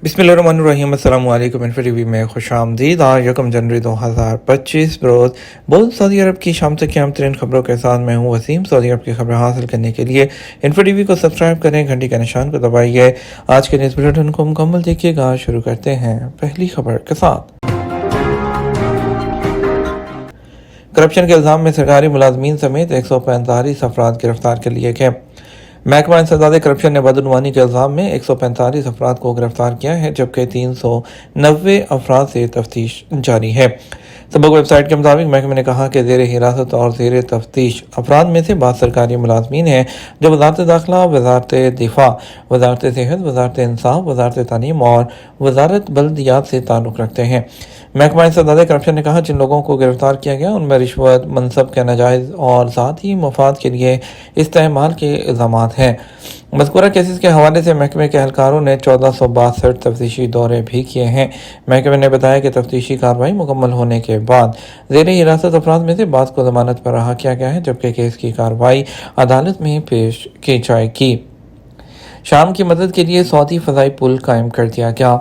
बिस्मिल्लाहिर्रहमानिर्रहीम। अस्सलाम वालेकुम। इन्फो टीवी में खुश आमदीद। आज 1 जनवरी 2025 बरोज़ बुध सऊदी अरब की शाम तक की अहम तरीन खबरों के साथ मैं हूँ वसीम। सऊदी अरब की खबरें हासिल करने के लिए इन्फो टीवी को सब्सक्राइब करें, घंटी के निशान को दबाइए। आज के न्यूज़ बुलेटिन को मुकम्मल देखिएगा। शुरू करते हैं पहली खबर के साथ। करप्शन के इल्ज़ाम में सरकारी मुलाजमीन समेत 145 अफराद गिरफ्तार कर लिए गए। महकमा इंसदाद करप्शन ने बदउनवानी के इल्ज़ाम में 145 अफराद को गिरफ्तार किया है, जबकि 390 अफराद से तफ्तीश जारी है। सबक वेबसाइट के मुताबिक महकमे ने कहा कि ज़ेर हिरासत और ज़ेर तफ्तीश अफराद में से बाद सरकारी मुलाजमीन हैं जो वजारत दाखिला, वजारत दिफा, वजारत सेहत, वजारत इंसाफ, वजारत तालीम और वजारत बल्दियात से ताल्लुक़ रखते हैं। महकमा इंसदाद करप्शन ने कहा जिन लोगों को गिरफ्तार किया गया उनमें रिश्वत, मनसब के नाजायज़ और ज़ाती मफाद के लिए इस्तेमाल के इल्ज़ामात हैं। मज़कूरा केसेस के हवाले से महकमे के एहलकारों ने 1462 तफ्तीशी दौरे भी किए हैं। महकमे ने बताया कि तफ्तीशी कार्रवाई मुकम्मल होने के बाद ज़ेर हिरासत अफराद में से बाद को ज़मानत पर रहा किया गया है, जबकि केस की कार्रवाई अदालत में पेश की जाएगी। शाम की मदद के लिए सऊदी फ़ज़ाई पुल कायम कर दिया गया।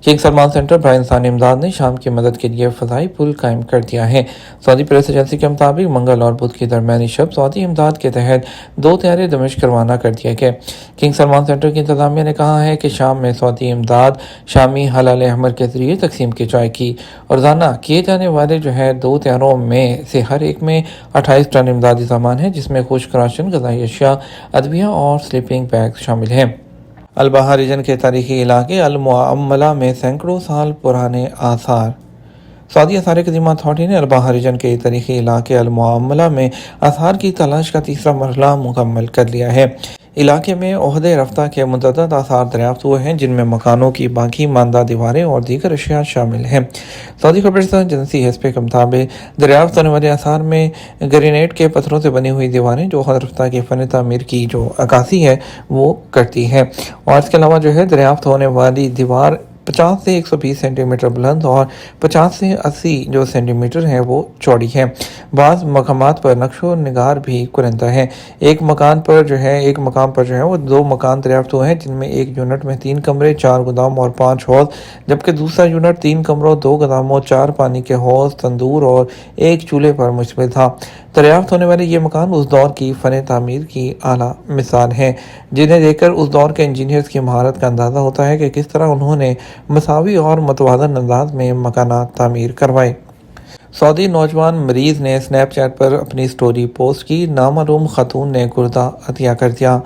किंग सलमान सेंटर बराए इंसानी इमदाद ने शाम की मदद के लिए फ़ज़ाई पुल कायम कर दिया है। सऊदी प्रेस एजेंसी के मुताबिक मंगल और बुध की दरमियानी शब सऊदी इमदाद के तहत 2 तैयारे दमिश्क रवाना कर दिए गए। किंग सलमान सेंटर की इंतजामिया ने कहा है कि शाम में सऊदी इमदाद शामी हलाल अहमर के जरिए तकसीम की जाएगी। रोज़ाना किए जाने वाले 2 तैयारों में से हर एक में 28 टन इमदादी सामान है, जिसमें खुश्क राशन, ग़िज़ाई अशिया, अदविया और स्लीपिंग बैग शामिल हैं। अल-बहा रीजन के तारीखी इलाके अल-मुअम्मला में सैकड़ों साल पुराने आसार। सऊदी आसार कदीमा अथॉरिटी ने अल-बहा रीजन के तारीखी इलाके अल-मुअम्मला में आसार की तलाश का तीसरा मरहला मुकम्मल कर लिया है। इलाके में ओहदे रफ्ता के मुतअद्दिद आसार दरियाफ्त हुए हैं, जिनमें मकानों की बाकी मानदा दीवारें और दीगर अशिया शामिल हैं। सऊदी खबरसां एजेंसी एसपी के मुताबिक दरियाफ्त होने वाले आसार में ग्रेनाइट के पत्थरों से बनी हुई दीवारें जो ओहदे रफ्ता की फ़न तामीर की जो अक्कासी है वो करती है, और इसके अलावा दरियाफ्त होने वाली दीवार 50 से 120 सेंटीमीटर बुलंद और 50 से 80 जो सेंटीमीटर है वो चौड़ी है। बाज़ मकामात पर नक्शो निगार भी कुरिंदा है। एक मकाम पर वो 2 मकान दरियाफ्त हुए हैं, जिनमें एक यूनिट में 3 कमरे, 4 गोदाम और 5 हौज, जबकि दूसरा यूनिट 3 कमरों, 2 गोदामों, 4 पानी के हौज, तंदूर और 1 चूल्हे पर मुश्तमिल था। दरियाफ्त होने वाले ये मकान उस दौर की फ़न तामीर की आला मिसाल हैं, जिन्हें देखकर उस दौर के इंजीनियर्स की महारत का अंदाज़ा होता है कि किस तरह उन्होंने मसावी और मतवाज़न अंदाज में मकानात तामीर करवाए। सऊदी नौजवान मरीज़ ने स्नैपचैट पर अपनी स्टोरी पोस्ट की। नामालूम खातून ने गुर्दा अतिया कर दिया।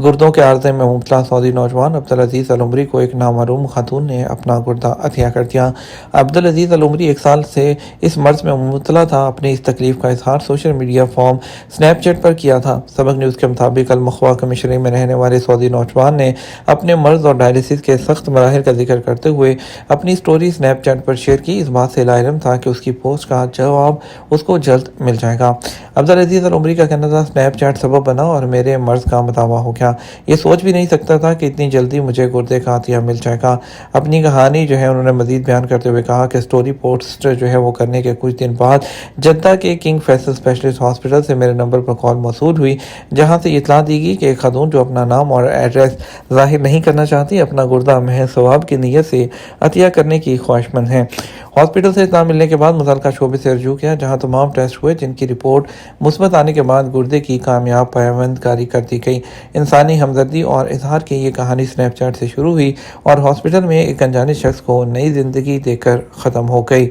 गुर्दों के आर्जे में मुब्तला सऊदी नौजवान अब्दुल अजीज़ अल उमरी को एक नामालूम खातून ने अपना गुर्दा अतिया कर दिया। अब्दुल अजीज़ अल उमरी 1 साल से इस मर्ज़ में मुब्तला था। अपनी इस तकलीफ का इजहार सोशल मीडिया फॉर्म स्नैपचैट पर किया था। सबक न्यूज़ के मुताबिक अल मखवा कमिश्नरी में रहने वाले सऊदी नौजवान ने अपने मर्ज़ और डायलिसिस के सख्त मराहिल का जिक्र करते हुए अपनी स्टोरी स्नैपचैट पर शेयर की। इस बात से लाइलम था कि उसकी पोस्ट का जवाब उसको जल्द मिल जाएगा। अब्दुल अजीज़ अल उमरी का कहना था, स्नैपचैट सबब बना और मेरे मर्ज़ का मतावा हो गया। ये सोच भी नहीं सकता था कि इतनी जल्दी मुझे गुर्दे का अतिया मिल जाएगा। अपनी कहानी उन्होंने मजीद बयान करते हुए कहा कि स्टोरी पोस्ट वो करने के कुछ दिन बाद जद्दा के किंग फैसल स्पेशलिस्ट हॉस्पिटल से मेरे नंबर पर कॉल मौसूल हुई, जहां से इतला दी गई कि एक खातून जो अपना नाम और एड्रेस जाहिर नहीं करना चाहती अपना गुर्दा महज सवाब की नीयत से अतिया करने की ख्वाहिशमंद है। हॉस्पिटल से इत्तला मिलने के बाद मुतल्लिका शोबे से रजू किया, जहां तमाम टेस्ट हुए, जिनकी रिपोर्ट मुस्बत आने के बाद गुर्दे की कामयाब पैवंदकारी कर दी गई। इंसानी हमदर्दी और इजहार की ये कहानी स्नैपचैट से शुरू हुई और हॉस्पिटल में एक अनजाने शख्स को नई जिंदगी देकर ख़त्म हो गई।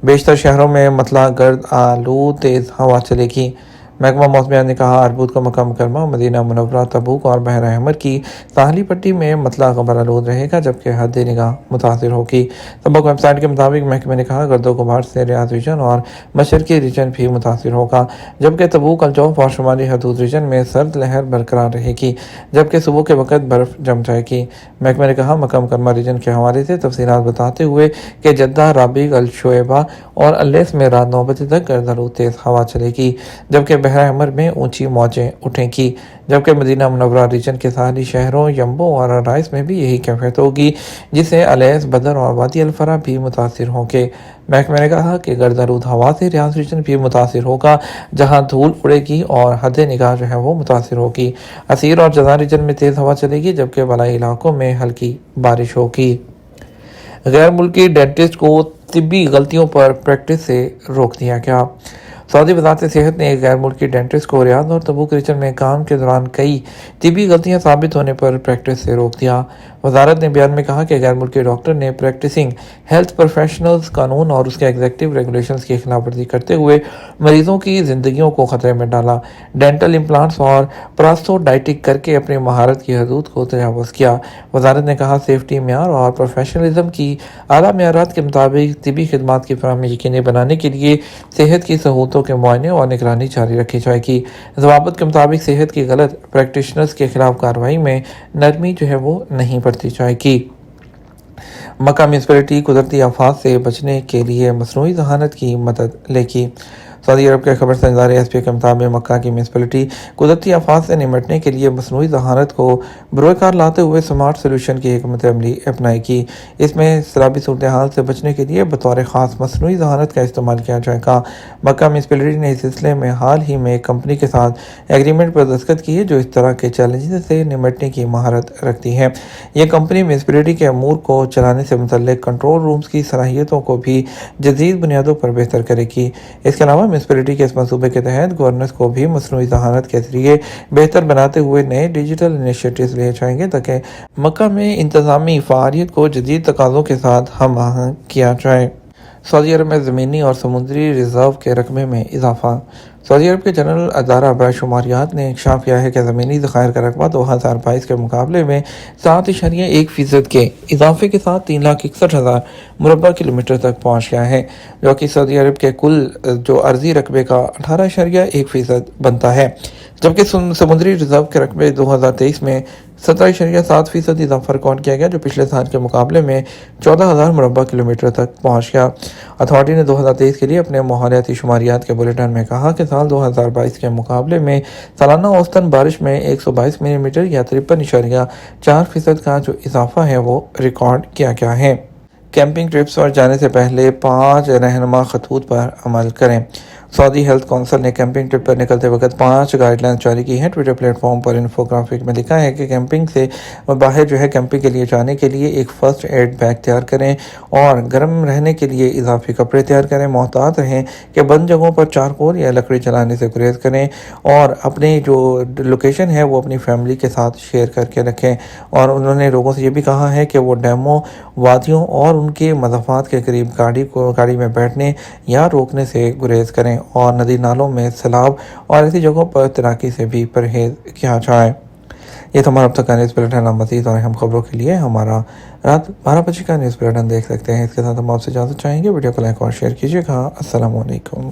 बेशतर शहरों में मतला गर्द आलू तेज़ हवा चलेगी। महकमा मौसमियात ने कहा अर्बूद का मकाम मुकरमा, मदीना मुनव्वरा, तबूक और बहर अहमर की साहली पट्टी में मतला गबर आलूद रहेगा, जबकि हद निगाह मुतासिर होगी। सबक वेबसाइट के मुताबिक महकमे ने कहा गर्दो गुबार से रियाद रीजन और मशरकी रीजन भी मुतासिर होगा, जबकि तबूक, अलजौफ और शुमाली हदूद रीजन में सर्द लहर बरकरार रहेगी, जबकि सुबह के वक्त बर्फ जम जाएगी। महकमे ने कहा मकाम मुकरमा रीजन के हवाले से तफसीलात बताते हुए कि जद्दा, राबिग, अल शोएबा और अल्लेस में रात 9 बजे तक गर्द आलूद तेज़ हवा चलेगी, जबकि بحر احمر میں اونچی موجیں اٹھیں کی، جبکہ مدینہ منورہ ریجن کے ساحلی شہروں یمبو اور رائس میں بھی یہی کیفیت ہوگی، جس سے الیس، بدر اور وادی الفرا بھی متاثر ہوں گے۔ محکمہ نے کہا کہ گرد آلود ہوا سے ریاض ریجن بھی متاثر ہوگا، جہاں دھول اڑے گی اور حد نگاہ جو ہے وہ متاثر ہوگی۔ اسیر اور جزائر ریجن میں تیز ہوا چلے گی، جبکہ بالائی علاقوں میں ہلکی بارش ہوگی۔ غیر ملکی ڈینٹسٹ کو طبی غلطیوں پر پریکٹس سے روک دیا گیا۔ سعودی وزارت صحت نے ایک غیر ملکی ڈینٹسٹ کو ریاض اور تبوک ریجن میں کام کے دوران کئی طبی غلطیاں ثابت ہونے پر پریکٹس سے روک دیا۔ وزارت نے بیان میں کہا کہ غیر ملکی ڈاکٹر نے پریکٹسنگ ہیلتھ پروفیشنلز قانون اور اس کے ایگزیکٹو ریگولیشنز کی خلاف ورزی کرتے ہوئے مریضوں کی زندگیوں کو خطرے میں ڈالا، ڈینٹل امپلانٹس اور پراسٹوڈائٹک کر کے اپنی مہارت کی حدود کو تجاوز کیا۔ وزارت نے کہا سیفٹی معیار اور پروفیشنلزم کی اعلیٰ معیارات کے مطابق طبی خدمات کی فراہمی یقینی بنانے کے لیے صحت کی سہولتوں کے معائنے اور نگرانی جاری رکھی جائے گی۔ ضوابط کے مطابق صحت کی غلط پریکٹیشنرز کے خلاف کارروائی میں نرمی جو ہے وہ نہیں برتی جائے گی۔ مکہ میونسپلٹی قدرتی آفات سے بچنے کے لیے مصنوعی ذہانت کی مدد لے گی۔ سعودی عرب کے خبر رساں ادارے ایس پی کے مطابق مکہ کی میونسپلٹی قدرتی آفات سے نمٹنے کے لیے مصنوعی ذہانت کو بروئے کار لاتے ہوئے سمارٹ سولوشن کی حکمت عملی اپنائے گی۔ اس میں سیلابی صورتحال سے بچنے کے لیے بطور خاص مصنوعی ذہانت کا استعمال کیا جائے گا۔ مکہ میونسپلٹی نے اس سلسلے میں حال ہی میں ایک کمپنی کے ساتھ ایگریمنٹ پر دستخط کیے جو اس طرح کے چیلنجز سے نمٹنے کی مہارت رکھتی ہے۔ یہ کمپنی میونسپلٹی کے امور کو چلانے سے متعلق کنٹرول رومز کی صلاحیتوں کو بھی جدید بنیادوں پر بہتر کرے گی۔ اس کے علاوہ میونسپلٹی کے اس منصوبے کے تحت گورننس کو بھی مصنوعی ذہانت کے ذریعے بہتر بناتے ہوئے نئے ڈیجیٹل انیشیٹوز لیے جائیں گے تاکہ مکہ میں انتظامی فعالیت کو جدید تقاضوں کے ساتھ ہم آہنگ کیا جائے۔ سعودی عرب میں زمینی اور سمندری ریزرو کے رقبے میں اضافہ۔ سعودی عرب کے جنرل ادارہ برائے شماریات نے انکشاف کیا ہے کہ زمینی ذخائر کا رقبہ 2022 کے مقابلے میں 7.1% کے اضافے کے ساتھ 3,61,000 مربع کلومیٹر تک پہنچ گیا ہے، جو کہ سعودی عرب کے کل ارضی رقبے کا 18.1% بنتا ہے، جبکہ سمندری ریزرو کے رقبے 2023 میں 17.7% اضافہ ریکارڈ کیا گیا، جو پچھلے سال کے مقابلے میں 14,000 مربع کلومیٹر تک پہنچ گیا۔ اتھارٹی نے 2023 کے لیے اپنے ماحولیاتی شماریات کے بلیٹن میں کہا کہ سال 2022 کے مقابلے میں سالانہ اوسطاً بارش میں 122 ملی میٹر یا 53.4% کا جو اضافہ ہے وہ ریکارڈ کیا گیا ہے۔ کیمپنگ ٹرپس پر جانے سے پہلے 5 رہنما خطوط پر عمل کریں۔ سعودی ہیلتھ کونسل نے کیمپنگ ٹرپ پر نکلتے وقت 5 گائیڈ لائنز جاری کی ہیں۔ ٹویٹر پلیٹ فارم پر انفوگرافک میں لکھا ہے کہ کیمپنگ سے باہر کیمپنگ کے لیے جانے کے لیے ایک فرسٹ ایڈ بیگ تیار کریں اور گرم رہنے کے لیے اضافی کپڑے تیار کریں۔ محتاط رہیں کہ بند جگہوں پر چارکول یا لکڑی جلانے سے گریز کریں اور اپنی جو لوکیشن ہے وہ اپنی فیملی کے ساتھ شیئر کر کے رکھیں۔ اور انہوں نے لوگوں سے یہ بھی کہا ہے کہ وہ ڈیموں، وادیوں اور ان کے مضافات کے قریب گاڑی میں بیٹھنے یا روکنے سے گریز کریں اور ندی نالوں میں سیلاب اور ایسی جگہوں پر تیراکی سے بھی پرہیز کیا جائے۔ یہ تو ہمارا اب تک کا نیوز بلیٹن۔ مزید اور اہم خبروں کے لیے ہمارا رات 12 بجے کا نیوز بلیٹن دیکھ سکتے ہیں۔ اس کے ساتھ ہم آپ سے اجازت چاہیں گے۔ ویڈیو کو لائک اور شیئر کیجیے گا۔ السلام علیکم۔